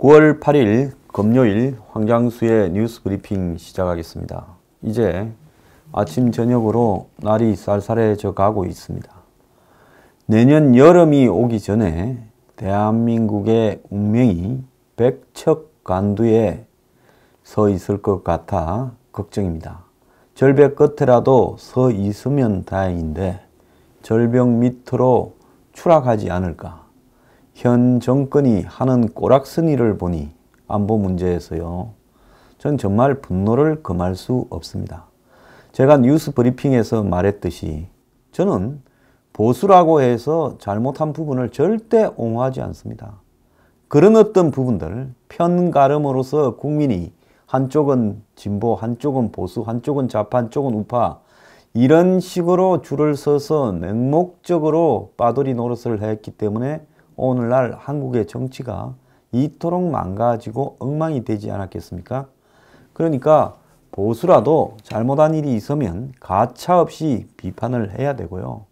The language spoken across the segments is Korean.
9월 8일 금요일 황장수의 뉴스 브리핑 시작하겠습니다. 이제 아침 저녁으로 날이 쌀쌀해져 가고 있습니다. 내년 여름이 오기 전에 대한민국의 운명이 백척간두에 서 있을 것 같아 걱정입니다. 절벽 끝에라도 서 있으면 다행인데 절벽 밑으로 추락하지 않을까. 현 정권이 하는 꼬락서니를 보니 안보 문제에서요. 전 정말 분노를 금할 수 없습니다. 제가 뉴스 브리핑에서 말했듯이 저는 보수라고 해서 잘못한 부분을 절대 옹호하지 않습니다. 그런 어떤 부분들, 편가름으로서 국민이 한쪽은 진보, 한쪽은 보수, 한쪽은 좌파, 한쪽은 우파 이런 식으로 줄을 서서 맹목적으로 빠돌이 노릇을 했기 때문에 오늘날 한국의 정치가 이토록 망가지고 엉망이 되지 않았겠습니까? 그러니까 보수라도 잘못한 일이 있으면 가차없이 비판을 해야 되고요.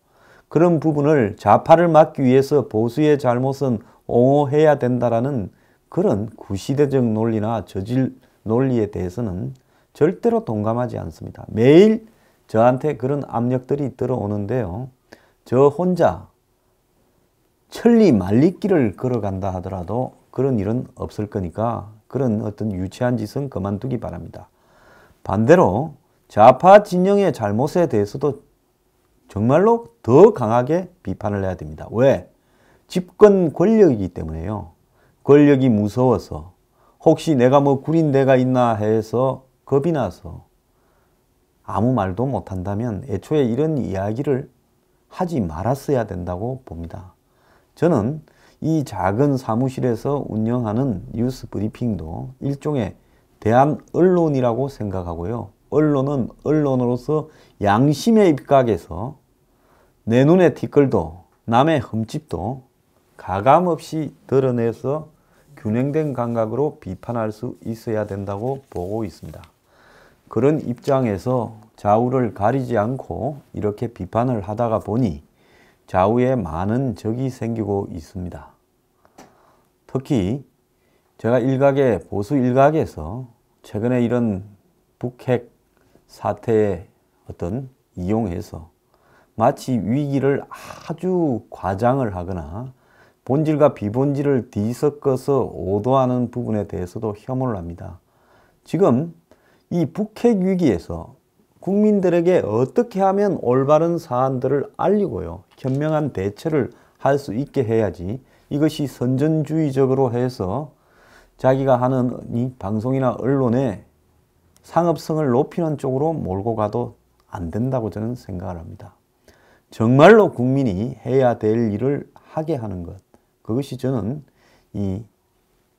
그런 부분을 좌파를 막기 위해서 보수의 잘못은 옹호해야 된다라는 그런 구시대적 논리나 저질 논리에 대해서는 절대로 동감하지 않습니다. 매일 저한테 그런 압력들이 들어오는데요. 저 혼자 천리 말리길을 걸어간다 하더라도 그런 일은 없을 거니까 그런 어떤 유치한 짓은 그만두기 바랍니다. 반대로 좌파 진영의 잘못에 대해서도 정말로 더 강하게 비판을 해야 됩니다. 왜? 집권 권력이기 때문에요. 권력이 무서워서 혹시 내가 뭐 구린 데가 있나 해서 겁이 나서 아무 말도 못한다면 애초에 이런 이야기를 하지 말았어야 된다고 봅니다. 저는 이 작은 사무실에서 운영하는 뉴스 브리핑도 일종의 대한 언론이라고 생각하고요. 언론은 언론으로서 양심의 입각에서 내 눈에 티끌도 남의 흠집도 가감없이 드러내서 균형된 감각으로 비판할 수 있어야 된다고 보고 있습니다. 그런 입장에서 좌우를 가리지 않고 이렇게 비판을 하다가 보니 좌우에 많은 적이 생기고 있습니다. 특히 제가 보수 일각에서 최근에 이런 북핵 사태에 이용해서 마치 위기를 아주 과장을 하거나 본질과 비본질을 뒤섞어서 오도하는 부분에 대해서도 혐오를 합니다. 지금 이 북핵 위기에서 국민들에게 어떻게 하면 올바른 사안들을 알리고요. 현명한 대처를 할 수 있게 해야지 이것이 선전주의적으로 해서 자기가 하는 이 방송이나 언론의 상업성을 높이는 쪽으로 몰고 가도 안 된다고 저는 생각을 합니다. 정말로 국민이 해야 될 일을 하게 하는 것. 그것이 저는 이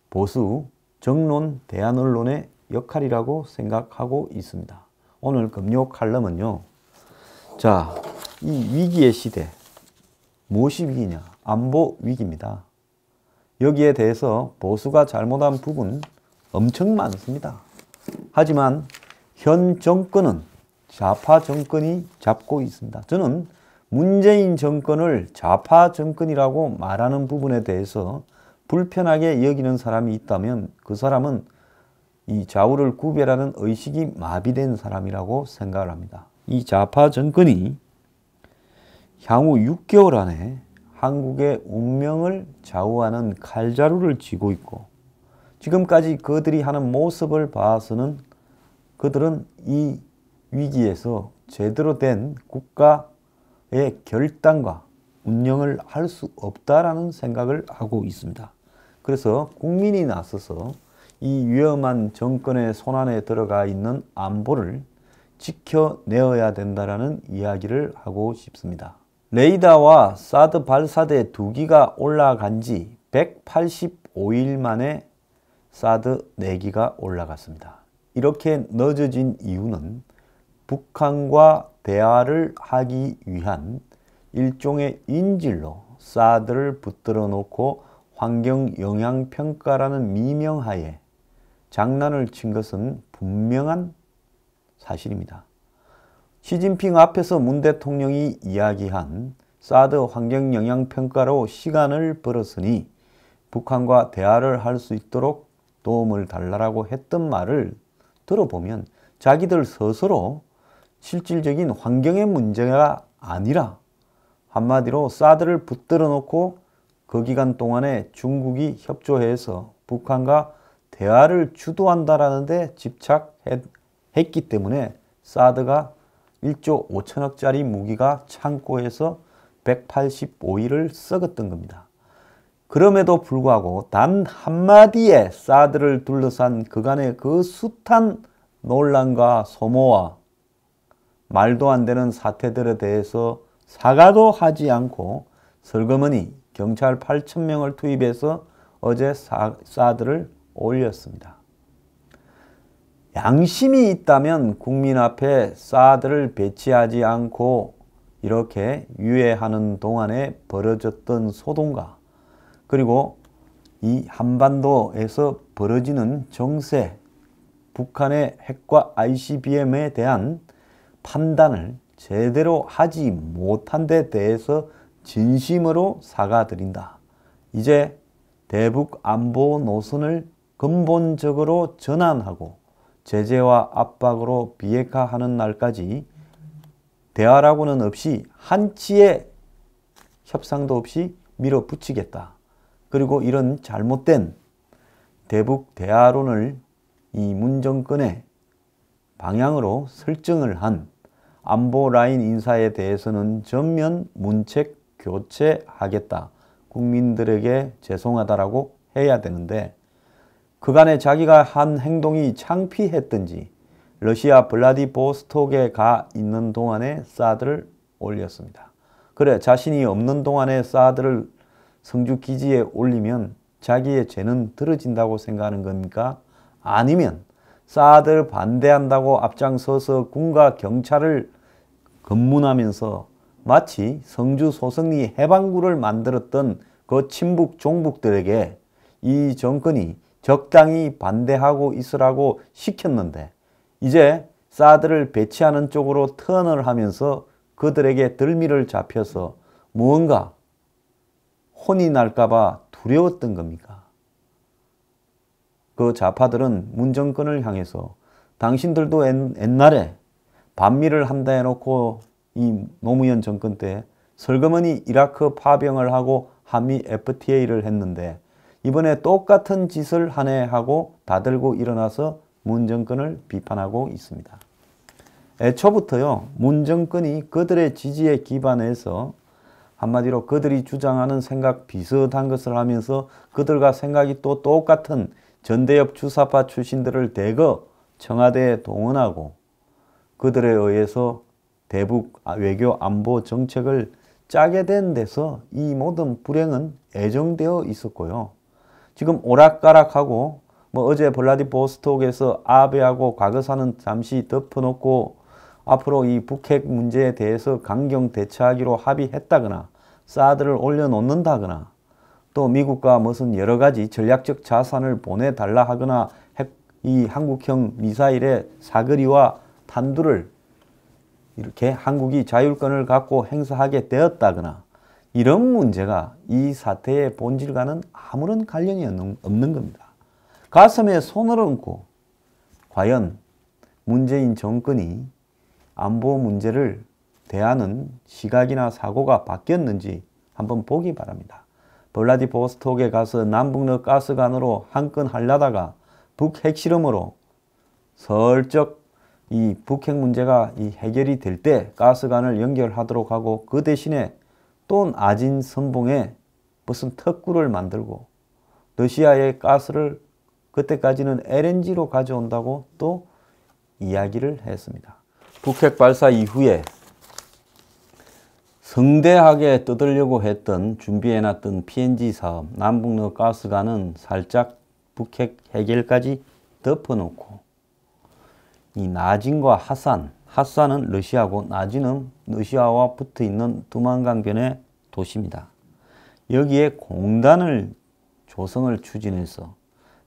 보수, 정론, 대한 언론의 역할이라고 생각하고 있습니다. 오늘 금요 칼럼은요. 자, 이 위기의 시대. 무엇이 위기냐? 안보 위기입니다. 여기에 대해서 보수가 잘못한 부분 엄청 많습니다. 하지만 현 정권은 좌파 정권이 잡고 있습니다. 저는 문재인 정권을 좌파 정권이라고 말하는 부분에 대해서 불편하게 여기는 사람이 있다면 그 사람은 이 좌우를 구별하는 의식이 마비된 사람이라고 생각을 합니다. 이 좌파 정권이 향후 6개월 안에 한국의 운명을 좌우하는 칼자루를 쥐고 있고 지금까지 그들이 하는 모습을 봐서는 그들은 이 위기에서 제대로 된 국가의 결단과 운영을 할 수 없다라는 생각을 하고 있습니다. 그래서 국민이 나서서 이 위험한 정권의 손안에 들어가 있는 안보를 지켜내어야 된다라는 이야기를 하고 싶습니다. 레이더와 사드 발사대 2기가 올라간 지 185일 만에 사드 4기가 올라갔습니다. 이렇게 늦어진 이유는 북한과 대화를 하기 위한 일종의 인질로 사드를 붙들어 놓고 환경영향평가라는 미명하에 장난을 친 것은 분명한 사실입니다. 시진핑 앞에서 문 대통령이 이야기한 사드 환경영향평가로 시간을 벌었으니 북한과 대화를 할 수 있도록 도움을 달라고 했던 말을 들어보면 자기들 스스로 실질적인 환경의 문제가 아니라 한마디로 사드를 붙들어 놓고 그 기간 동안에 중국이 협조해서 북한과 대화를 주도한다라는 데 집착했기 때문에 사드가 1조 5천억짜리 무기가 창고에서 185일을 썩었던 겁니다. 그럼에도 불구하고 단 한마디에 사드를 둘러싼 그간의 그 숱한 논란과 소모와 말도 안 되는 사태들에 대해서 사과도 하지 않고 슬그머니 경찰 8,000명을 투입해서 어제 사드를 올렸습니다. 양심이 있다면 국민 앞에 사드를 배치하지 않고 이렇게 유예하는 동안에 벌어졌던 소동과 그리고 이 한반도에서 벌어지는 정세, 북한의 핵과 ICBM에 대한 판단을 제대로 하지 못한 데 대해서 진심으로 사과드린다. 이제 대북 안보 노선을 근본적으로 전환하고 제재와 압박으로 비핵화하는 날까지 대화라고는 없이 한치의 협상도 없이 밀어붙이겠다. 그리고 이런 잘못된 대북 대화론을 이 문 정권의 방향으로 설정을 한 안보 라인 인사에 대해서는 전면 문책 교체하겠다. 국민들에게 죄송하다라고 해야 되는데 그간에 자기가 한 행동이 창피했던지 러시아 블라디보스톡에 가 있는 동안에 사드를 올렸습니다. 그래 자신이 없는 동안에 사드를 성주 기지에 올리면 자기의 죄는 들어진다고 생각하는 겁니까? 아니면 사드 반대한다고 앞장서서 군과 경찰을 검문하면서 마치 성주 소성리 해방구를 만들었던 그 친북 종북들에게 이 정권이 적당히 반대하고 있으라고 시켰는데 이제 사드를 배치하는 쪽으로 턴을 하면서 그들에게 들미를 잡혀서 무언가 혼이 날까봐 두려웠던 겁니까? 그 좌파들은 문 정권을 향해서 당신들도 옛날에 반미를 한다 해놓고 이 노무현 정권 때 슬그머니 이라크 파병을 하고 한미 FTA를 했는데 이번에 똑같은 짓을 하네 하고 다들고 일어나서 문 정권을 비판하고 있습니다. 애초부터요 문 정권이 그들의 지지에 기반해서 한마디로 그들이 주장하는 생각 비슷한 것을 하면서 그들과 생각이 또 똑같은 전대협 주사파 출신들을 대거 청와대에 동원하고 그들에 의해서 대북 외교 안보 정책을 짜게 된 데서 이 모든 불행은 예정되어 있었고요. 지금 오락가락하고 뭐 어제 블라디보스톡에서 아베하고 과거사는 잠시 덮어놓고 앞으로 이 북핵 문제에 대해서 강경 대처하기로 합의했다거나 사드를 올려놓는다거나 또 미국과 무슨 여러 가지 전략적 자산을 보내달라 하거나 이 한국형 미사일의 사거리와 탄두를 이렇게 한국이 자율권을 갖고 행사하게 되었다거나 이런 문제가 이 사태의 본질과는 아무런 관련이 없는 겁니다. 가슴에 손을 얹고 과연 문재인 정권이 안보 문제를 대하는 시각이나 사고가 바뀌었는지 한번 보기 바랍니다. 블라디보스톡에 가서 남북러 가스관으로 한 건 하려다가 북핵실험으로 슬쩍 이 북핵 문제가 이 해결이 될 때 가스관을 연결하도록 하고 그 대신에 또 낮은 선봉에 무슨 특구를 만들고 러시아의 가스를 그때까지는 LNG로 가져온다고 또 이야기를 했습니다. 북핵 발사 이후에 성대하게 떠들려고 했던 준비해놨던 PNG 사업 남북러 가스관은 살짝 북핵 해결까지 덮어놓고 이 나진과 핫산은 러시아고 나진은 러시아와 붙어있는 두만강변의 도시입니다. 여기에 공단을 조성을 추진해서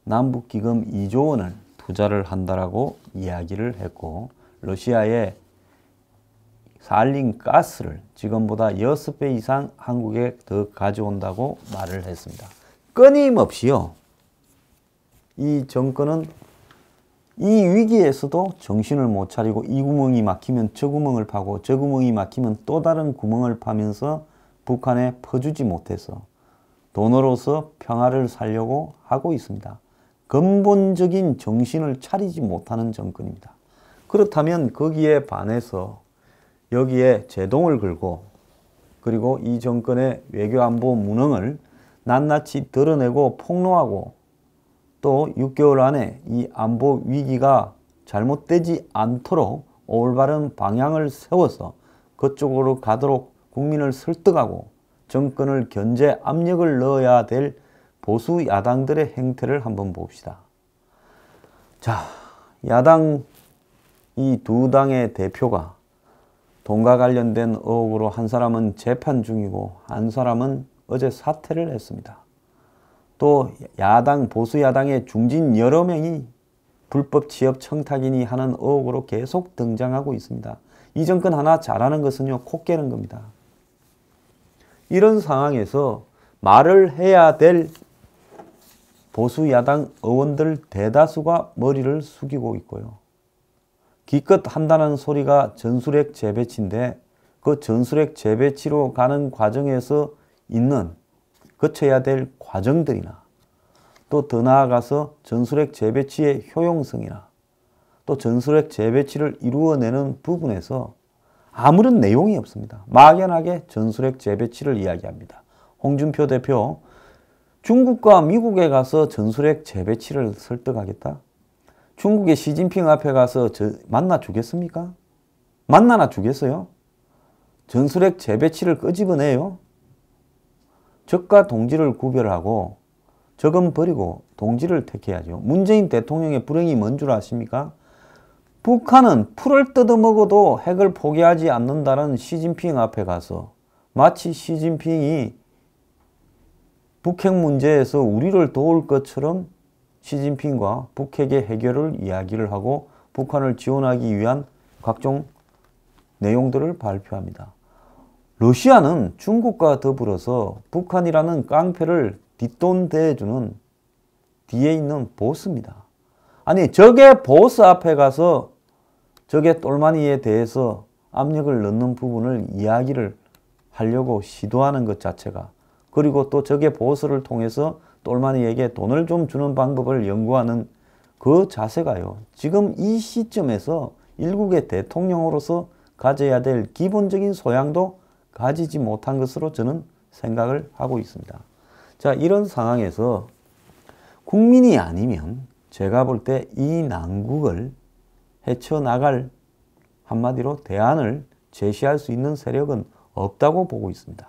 남북기금 2조 원을 투자를 한다라고 이야기를 했고 러시아의 살린 가스를 지금보다 6배 이상 한국에 더 가져온다고 말을 했습니다. 끊임없이요. 이 정권은 이 위기에서도 정신을 못 차리고 이 구멍이 막히면 저 구멍을 파고 저 구멍이 막히면 또 다른 구멍을 파면서 북한에 퍼주지 못해서 돈으로서 평화를 살려고 하고 있습니다. 근본적인 정신을 차리지 못하는 정권입니다. 그렇다면 거기에 반해서 여기에 제동을 걸고 그리고 이 정권의 외교안보 무능을 낱낱이 드러내고 폭로하고 또 6개월 안에 이 안보 위기가 잘못되지 않도록 올바른 방향을 세워서 그쪽으로 가도록 국민을 설득하고 정권을 견제 압력을 넣어야 될 보수 야당들의 행태를 한번 봅시다. 자, 야당 이 두 당의 대표가 돈과 관련된 의혹으로 한 사람은 재판 중이고 한 사람은 어제 사퇴를 했습니다. 또 야당, 보수 야당의 중진 여러 명이 불법 취업 청탁이니 하는 의혹으로 계속 등장하고 있습니다. 이 정권 하나 잘하는 것은요, 코 깨는 겁니다. 이런 상황에서 말을 해야 될 보수 야당 의원들 대다수가 머리를 숙이고 있고요. 기껏 한다는 소리가 전술핵 재배치인데 그 전술핵 재배치로 가는 과정에서 있는 거쳐야 될 과정들이나 또 더 나아가서 전술핵 재배치의 효용성이나 또 전술핵 재배치를 이루어내는 부분에서 아무런 내용이 없습니다. 막연하게 전술핵 재배치를 이야기합니다. 홍준표 대표, 중국과 미국에 가서 전술핵 재배치를 설득하겠다? 중국의 시진핑 앞에 가서 만나 주겠습니까? 만나나 주겠어요? 전술핵 재배치를 끄집어내요? 적과 동지를 구별하고 적은 버리고 동지를 택해야죠. 문재인 대통령의 불행이 뭔 줄 아십니까? 북한은 풀을 뜯어먹어도 핵을 포기하지 않는다는 시진핑 앞에 가서 마치 시진핑이 북핵 문제에서 우리를 도울 것처럼 시진핑과 북핵의 해결을 이야기를 하고 북한을 지원하기 위한 각종 내용들을 발표합니다. 러시아는 중국과 더불어서 북한이라는 깡패를 뒷돈대주는 뒤에 있는 보스입니다. 아니, 적의 보스 앞에 가서 적의 똘마니에 대해서 압력을 넣는 부분을 이야기를 하려고 시도하는 것 자체가, 그리고 또 적의 보스를 통해서 똘마니에게 돈을 좀 주는 방법을 연구하는 그 자세가요, 지금 이 시점에서 일국의 대통령으로서 가져야 될 기본적인 소양도 가지지 못한 것으로 저는 생각을 하고 있습니다. 자, 이런 상황에서 국민이 아니면 제가 볼 때 이 난국을 헤쳐나갈, 한마디로 대안을 제시할 수 있는 세력은 없다고 보고 있습니다.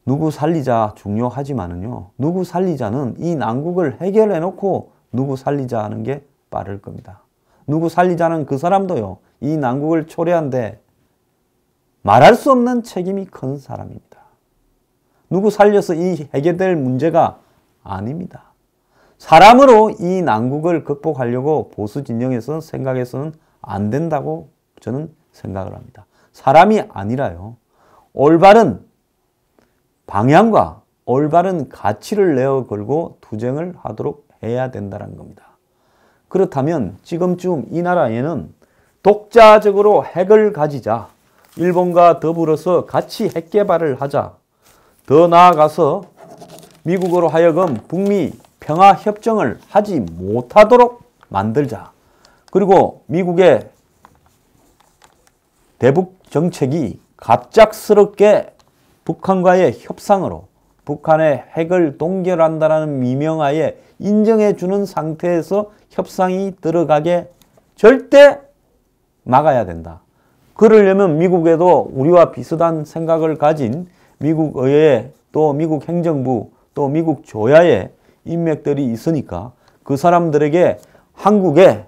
누구 살리자 중요하지만은요, 누구 살리자는 이 난국을 해결해놓고 누구 살리자 하는 게 빠를 겁니다. 누구 살리자는 그 사람도요, 이 난국을 초래한데 말할 수 없는 책임이 큰 사람입니다. 누구 살려서 이 해결될 문제가 아닙니다. 사람으로 이 난국을 극복하려고 보수 진영에서 생각해서는 안 된다고 저는 생각을 합니다. 사람이 아니라요, 올바른 방향과 올바른 가치를 내어 걸고 투쟁을 하도록 해야 된다는 겁니다. 그렇다면 지금쯤 이 나라에는 독자적으로 핵을 가지자, 일본과 더불어서 같이 핵 개발을 하자, 더 나아가서 미국으로 하여금 북미 평화협정을 하지 못하도록 만들자, 그리고 미국의 대북 정책이 갑작스럽게 북한과의 협상으로 북한의 핵을 동결한다는 미명하에 인정해주는 상태에서 협상이 들어가게 절대 막아야 된다. 그러려면 미국에도 우리와 비슷한 생각을 가진 미국 의회, 또 미국 행정부, 또 미국 조야의 인맥들이 있으니까 그 사람들에게 한국의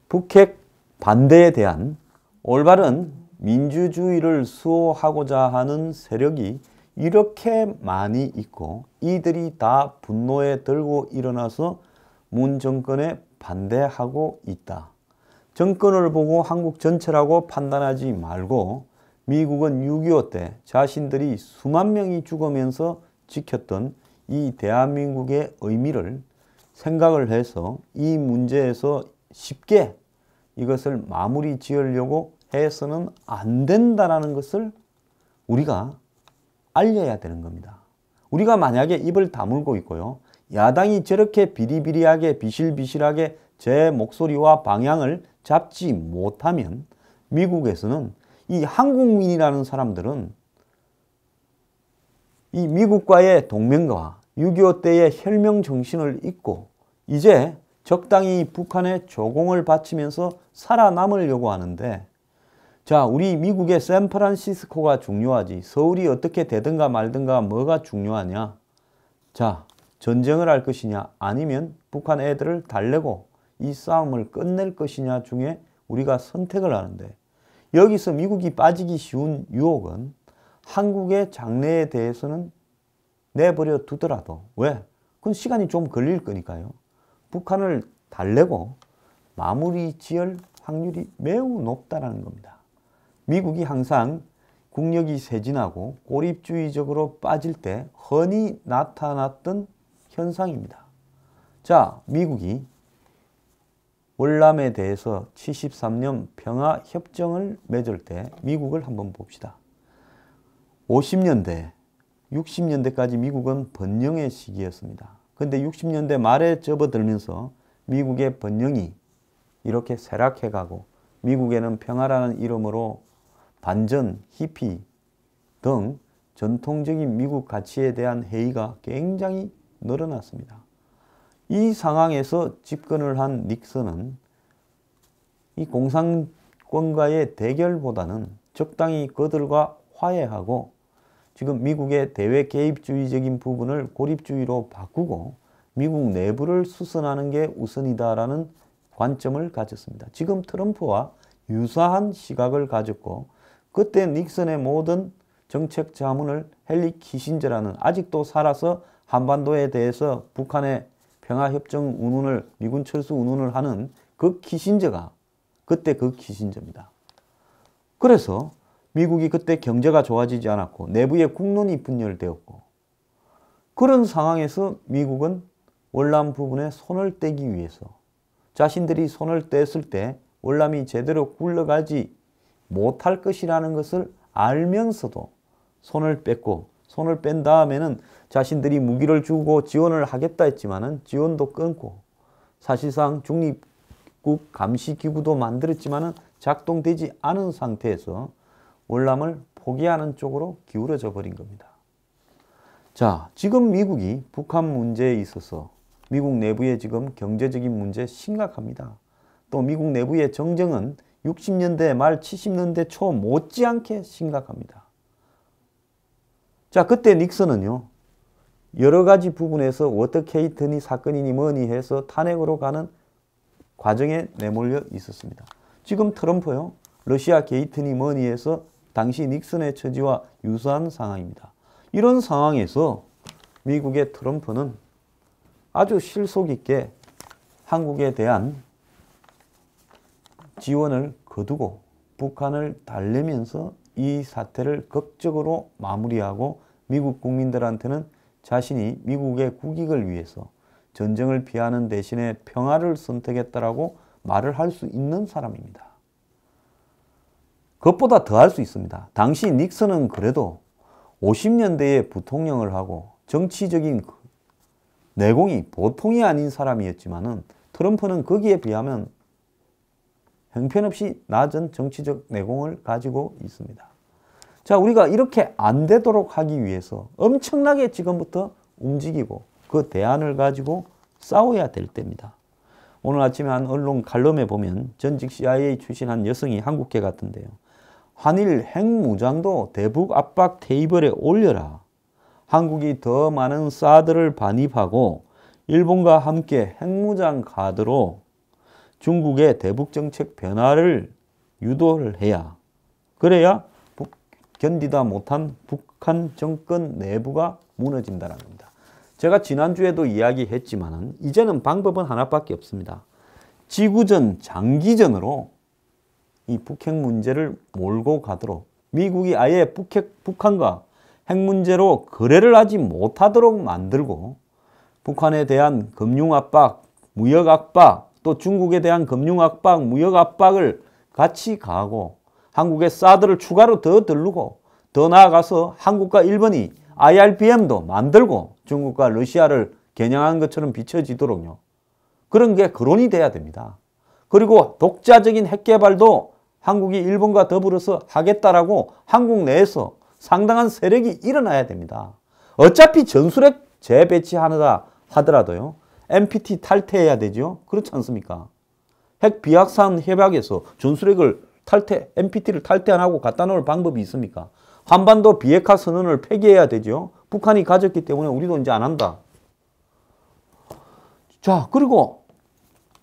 북핵 반대에 대한 올바른 민주주의를 수호하고자 하는 세력이 이렇게 많이 있고 이들이 다 분노에 들고 일어나서 문 정권에 반대하고 있다. 정권을 보고 한국 전체라고 판단하지 말고 미국은 6.25 때 자신들이 수만 명이 죽으면서 지켰던 이 대한민국의 의미를 생각을 해서 이 문제에서 쉽게 이것을 마무리 지으려고 해서는 안 된다는 것을 우리가 알려야 되는 겁니다. 우리가 만약에 입을 다물고 있고요, 야당이 저렇게 비리비리하게 비실비실하게 제 목소리와 방향을 잡지 못하면 미국에서는 이 한국민이라는 사람들은 이 미국과의 동맹과 6.25 때의 혈명 정신을 잊고 이제 적당히 북한에 조공을 바치면서 살아남으려고 하는데, 자, 우리 미국의 샌프란시스코가 중요하지 서울이 어떻게 되든가 말든가 뭐가 중요하냐? 자, 전쟁을 할 것이냐 아니면 북한 애들을 달래고 이 싸움을 끝낼 것이냐 중에 우리가 선택을 하는데, 여기서 미국이 빠지기 쉬운 유혹은 한국의 장래에 대해서는 내버려 두더라도, 왜? 그건 시간이 좀 걸릴 거니까요. 북한을 달래고 마무리 지을 확률이 매우 높다는 겁니다. 미국이 항상 국력이 쇠진하고 고립주의적으로 빠질 때 흔히 나타났던 현상입니다. 자, 미국이 월남에 대해서 73년 평화협정을 맺을 때 미국을 한번 봅시다. 50년대, 60년대까지 미국은 번영의 시기였습니다. 근데 60년대 말에 접어들면서 미국의 번영이 이렇게 쇠락해가고 미국에는 평화라는 이름으로 반전, 히피 등 전통적인 미국 가치에 대한 회의가 굉장히 늘어났습니다. 이 상황에서 집권을 한 닉슨은 이 공산권과의 대결보다는 적당히 그들과 화해하고 지금 미국의 대외 개입주의적인 부분을 고립주의로 바꾸고 미국 내부를 수선하는 게 우선이다라는 관점을 가졌습니다. 지금 트럼프와 유사한 시각을 가졌고, 그때 닉슨의 모든 정책 자문을 헨리 키신저라는 아직도 살아서 한반도에 대해서 북한의 평화협정 운운을, 미군 철수 운운을 하는 그 키신저가 그때 그 키신저입니다. 그래서 미국이 그때 경제가 좋아지지 않았고 내부에 국론이 분열되었고, 그런 상황에서 미국은 월남 부분에 손을 떼기 위해서 자신들이 손을 뗐을 때 월남이 제대로 굴러가지 못할 것이라는 것을 알면서도 손을 뺐고, 손을 뺀 다음에는 자신들이 무기를 주고 지원을 하겠다 했지만은 지원도 끊고, 사실상 중립국 감시기구도 만들었지만은 작동되지 않은 상태에서 월남을 포기하는 쪽으로 기울어져 버린 겁니다. 자, 지금 미국이 북한 문제에 있어서 미국 내부의 지금 경제적인 문제 심각합니다. 또 미국 내부의 정쟁은 60년대 말 70년대 초 못지않게 심각합니다. 자, 그때 닉슨은요, 여러 가지 부분에서 워터게이트니 사건이니 뭐니 해서 탄핵으로 가는 과정에 내몰려 있었습니다. 지금 트럼프요, 러시아 게이트니 뭐니 해서 당시 닉슨의 처지와 유사한 상황입니다. 이런 상황에서 미국의 트럼프는 아주 실속 있게 한국에 대한 지원을 거두고 북한을 달래면서 이 사태를 극적으로 마무리하고 미국 국민들한테는 자신이 미국의 국익을 위해서 전쟁을 피하는 대신에 평화를 선택했다라고 말을 할 수 있는 사람입니다. 그것보다 더 할 수 있습니다. 당시 닉슨은 그래도 50년대에 부통령을 하고 정치적인 내공이 보통이 아닌 사람이었지만은 트럼프는 거기에 비하면 형편없이 낮은 정치적 내공을 가지고 있습니다. 자, 우리가 이렇게 안 되도록 하기 위해서 엄청나게 지금부터 움직이고 그 대안을 가지고 싸워야 될 때입니다. 오늘 아침에 한 언론 칼럼에 보면 전직 CIA 출신 한 여성이 한국계 같은데요, 한일 핵무장도 대북 압박 테이블에 올려라. 한국이 더 많은 사드를 반입하고 일본과 함께 핵무장 카드로 중국의 대북 정책 변화를 유도를 해야, 그래야 견디다 못한 북한 정권 내부가 무너진다는 겁니다. 제가 지난주에도 이야기했지만 이제는 방법은 하나밖에 없습니다. 지구전, 장기전으로 이 북핵 문제를 몰고 가도록 미국이 아예 북한과 핵 문제로 거래를 하지 못하도록 만들고, 북한에 대한 금융 압박, 무역 압박, 또 중국에 대한 금융 압박, 무역 압박을 같이 가하고 한국의 사드를 추가로 더 들르고 더 나아가서 한국과 일본이 IRBM도 만들고 중국과 러시아를 겨냥한 것처럼 비춰지도록요. 그런 게 거론이 돼야 됩니다. 그리고 독자적인 핵 개발도 한국이 일본과 더불어서 하겠다라고 한국 내에서 상당한 세력이 일어나야 됩니다. 어차피 전술핵 재배치하다 하더라도요. NPT 탈퇴해야 되죠. 그렇지 않습니까? 핵 비확산 협약에서 전술핵을 NPT를 탈퇴 안 하고 갖다 놓을 방법이 있습니까? 한반도 비핵화 선언을 폐기해야 되죠. 북한이 가졌기 때문에 우리도 이제 안 한다. 자, 그리고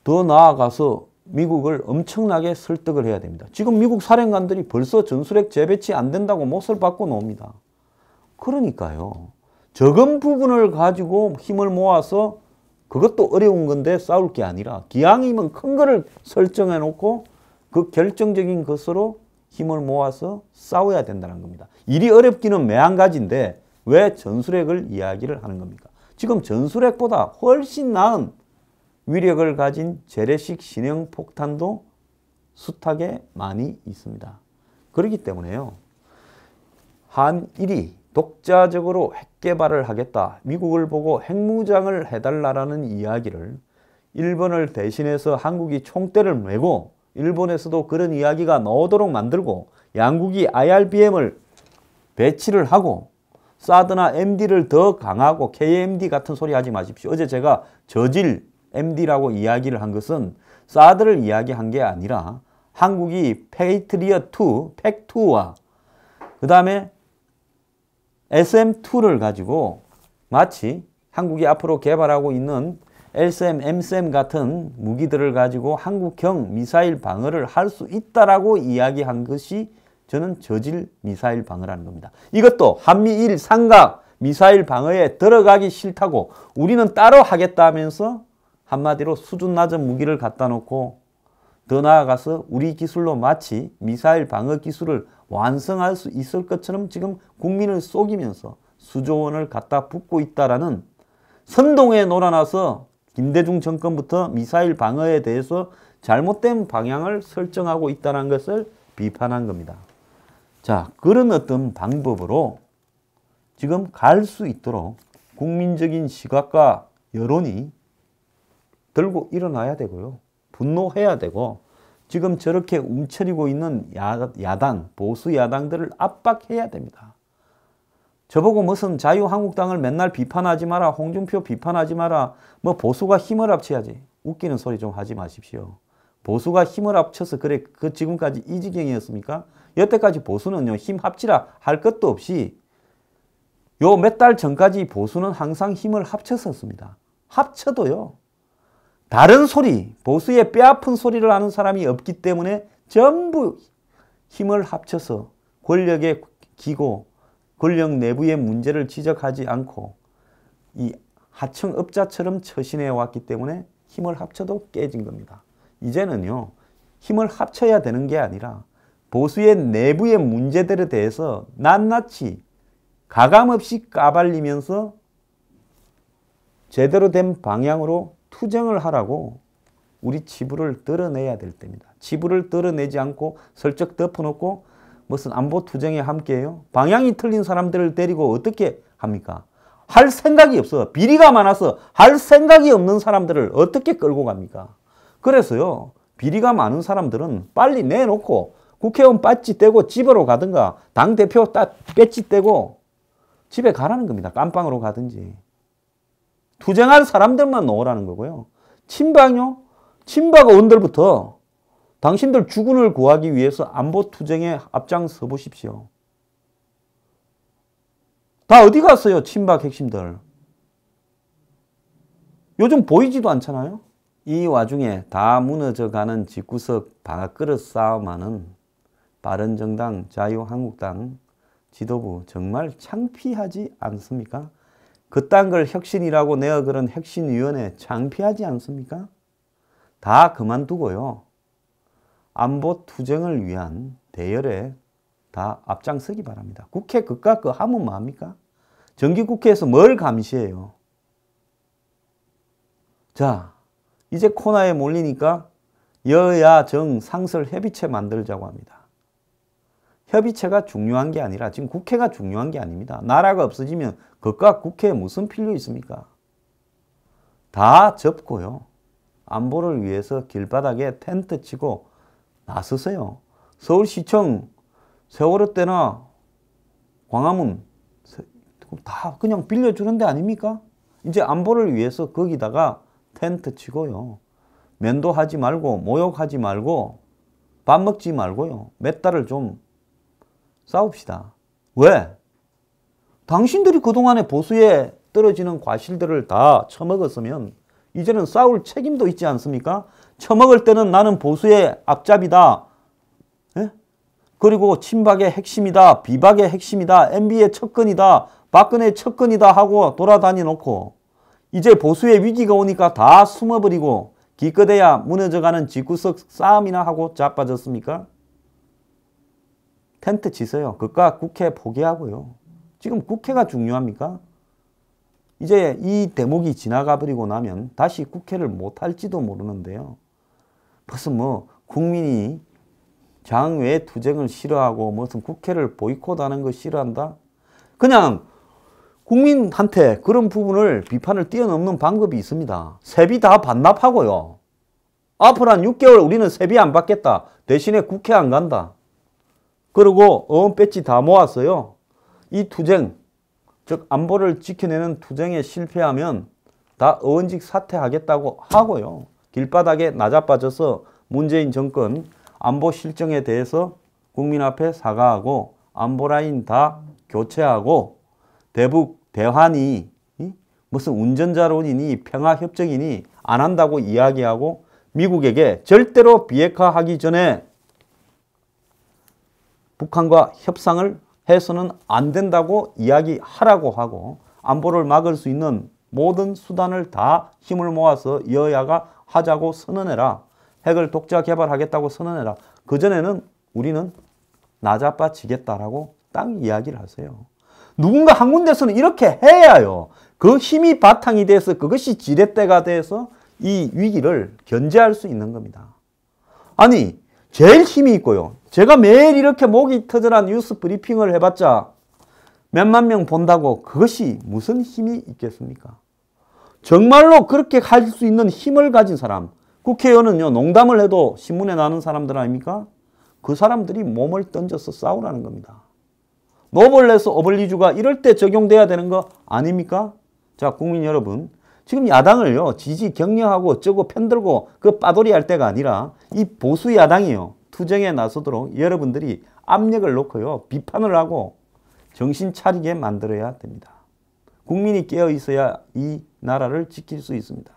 더 나아가서 미국을 엄청나게 설득을 해야 됩니다. 지금 미국 사령관들이 벌써 전술핵 재배치 안 된다고 못을 받고 나옵니다. 그러니까요. 적은 부분을 가지고 힘을 모아서 그것도 어려운 건데 싸울 게 아니라 기왕이면 큰 거를 설정해 놓고 그 결정적인 것으로 힘을 모아서 싸워야 된다는 겁니다. 일이 어렵기는 매한가지인데 왜 전술핵을 이야기를 하는 겁니까? 지금 전술핵보다 훨씬 나은 위력을 가진 재래식 신형 폭탄도 숱하게 많이 있습니다. 그렇기 때문에요. 한일이 독자적으로 핵 개발을 하겠다. 미국을 보고 핵무장을 해달라는 이야기를 일본을 대신해서 한국이 총대를 메고 일본에서도 그런 이야기가 나오도록 만들고 양국이 IRBM을 배치를 하고 사드나 MD를 더 강하고 KMD 같은 소리 하지 마십시오. 어제 제가 저질 MD라고 이야기를 한 것은 사드를 이야기한 게 아니라 한국이 페이트리엇2, 팩2와 그 다음에 SM2를 가지고 마치 한국이 앞으로 개발하고 있는 LSM, MSM 같은 무기들을 가지고 한국형 미사일 방어를 할 수 있다라고 이야기한 것이 저는 저질 미사일 방어라는 겁니다. 이것도 한미일 삼각 미사일 방어에 들어가기 싫다고 우리는 따로 하겠다 하면서 한마디로 수준 낮은 무기를 갖다 놓고 더 나아가서 우리 기술로 마치 미사일 방어 기술을 완성할 수 있을 것처럼 지금 국민을 속이면서 수조 원을 갖다 붓고 있다라는 선동에 놀아나서 김대중 정권부터 미사일 방어에 대해서 잘못된 방향을 설정하고 있다는 것을 비판한 겁니다. 자, 그런 어떤 방법으로 지금 갈 수 있도록 국민적인 시각과 여론이 들고 일어나야 되고요. 분노해야 되고 지금 저렇게 움츠리고 있는 야당, 보수 야당들을 압박해야 됩니다. 저보고 무슨 자유한국당을 맨날 비판하지 마라, 홍준표 비판하지 마라, 뭐 보수가 힘을 합쳐야지. 웃기는 소리 좀 하지 마십시오. 보수가 힘을 합쳐서 그래 그 지금까지 이 지경이었습니까? 여태까지 보수는요 힘 합치라 할 것도 없이 요 몇 달 전까지 보수는 항상 힘을 합쳤었습니다. 합쳐도요. 다른 소리, 보수의 뼈아픈 소리를 하는 사람이 없기 때문에 전부 힘을 합쳐서 권력에 기고 권력 내부의 문제를 지적하지 않고 이 하청업자처럼 처신해 왔기 때문에 힘을 합쳐도 깨진 겁니다. 이제는요. 힘을 합쳐야 되는 게 아니라 보수의 내부의 문제들에 대해서 낱낱이 가감없이 까발리면서 제대로 된 방향으로 투쟁을 하라고 우리 치부를 드러내야 될 때입니다. 치부를 드러내지 않고 슬쩍 덮어놓고 무슨 안보 투쟁에 함께해요? 방향이 틀린 사람들을 데리고 어떻게 합니까? 할 생각이 없어. 비리가 많아서 할 생각이 없는 사람들을 어떻게 끌고 갑니까? 그래서요. 비리가 많은 사람들은 빨리 내놓고 국회의원 배지 떼고 집으로 가든가 당대표 배지 떼고 집에 가라는 겁니다. 깜빵으로 가든지. 투쟁할 사람들만 놓으라는 거고요. 친박요? 친박 의원들부터 당신들 주군을 구하기 위해서 안보 투쟁에 앞장서 보십시오. 다 어디 갔어요? 친박 핵심들. 요즘 보이지도 않잖아요. 이 와중에 다 무너져가는 집구석 밥그릇 싸움하는 바른정당, 자유한국당 지도부 정말 창피하지 않습니까? 그딴 걸 혁신이라고 내어 그런 혁신위원회 창피하지 않습니까? 다 그만두고요. 안보 투쟁을 위한 대열에 다 앞장서기 바랍니다. 국회 그깟 거 하면 뭐합니까? 정기국회에서 뭘 감시해요? 자, 이제 코너에 몰리니까 여야 정 상설 협의체 만들자고 합니다. 협의체가 중요한 게 아니라 지금 국회가 중요한 게 아닙니다. 나라가 없어지면 그것과 국회에 무슨 필요 있습니까? 다 접고요. 안보를 위해서 길바닥에 텐트 치고 나서세요. 서울시청 세월호 때나 광화문 다 그냥 빌려주는 데 아닙니까? 이제 안보를 위해서 거기다가 텐트 치고요. 면도하지 말고 모욕하지 말고 밥 먹지 말고요. 몇 달을 좀 싸웁시다. 왜? 당신들이 그동안에 보수에 떨어지는 과실들을 다 처먹었으면 이제는 싸울 책임도 있지 않습니까? 처먹을 때는 나는 보수의 앞잡이다. 예? 그리고 친박의 핵심이다. 비박의 핵심이다. MB의 척근이다. 박근혜의 척근이다 하고 돌아다니 놓고 이제 보수의 위기가 오니까 다 숨어버리고 기껏해야 무너져가는 집구석 싸움이나 하고 자빠졌습니까? 텐트 치세요. 그깟 국회 포기하고요. 지금 국회가 중요합니까? 이제 이 대목이 지나가 버리고 나면 다시 국회를 못할지도 모르는데요. 무슨 국민이 장외 투쟁을 싫어하고 무슨 국회를 보이콧하는 거 싫어한다? 그냥 국민한테 그런 부분을 비판을 뛰어넘는 방법이 있습니다. 세비 다 반납하고요. 앞으로 한 6개월 우리는 세비 안 받겠다. 대신에 국회 안 간다. 그리고 어원 배지 다 모았어요. 이 투쟁, 즉 안보를 지켜내는 투쟁에 실패하면 다 의원직 사퇴하겠다고 하고요. 길바닥에 나자빠져서 문재인 정권 안보 실정에 대해서 국민 앞에 사과하고 안보라인 다 교체하고 대북 대환이 무슨 운전자론이니 평화협정이니 안 한다고 이야기하고 미국에게 절대로 비핵화하기 전에 북한과 협상을 해서는 안 된다고 이야기하라고 하고 안보를 막을 수 있는 모든 수단을 다 힘을 모아서 여야가 하자고 선언해라. 핵을 독자 개발하겠다고 선언해라. 그전에는 우리는 나자빠지겠다라고 딱 이야기를 하세요. 누군가 한 군데서는 이렇게 해야요. 그 힘이 바탕이 돼서 그것이 지렛대가 돼서 이 위기를 견제할 수 있는 겁니다. 아니 제일 힘이 있고요. 제가 매일 이렇게 목이 터져라 뉴스 브리핑을 해봤자 몇만 명 본다고 그것이 무슨 힘이 있겠습니까? 정말로 그렇게 할 수 있는 힘을 가진 사람, 국회의원은요 농담을 해도 신문에 나는 사람들 아닙니까? 그 사람들이 몸을 던져서 싸우라는 겁니다. 노블레스 오블리주가 이럴 때 적용돼야 되는 거 아닙니까? 자, 국민 여러분, 지금 야당을요 지지 격려하고 어쩌고 편들고 그 빠돌이 할 때가 아니라 이 보수 야당이요 투쟁에 나서도록 여러분들이 압력을 놓고요 비판을 하고 정신 차리게 만들어야 됩니다. 국민이 깨어 있어야 이 나라를 지킬 수 있습니다.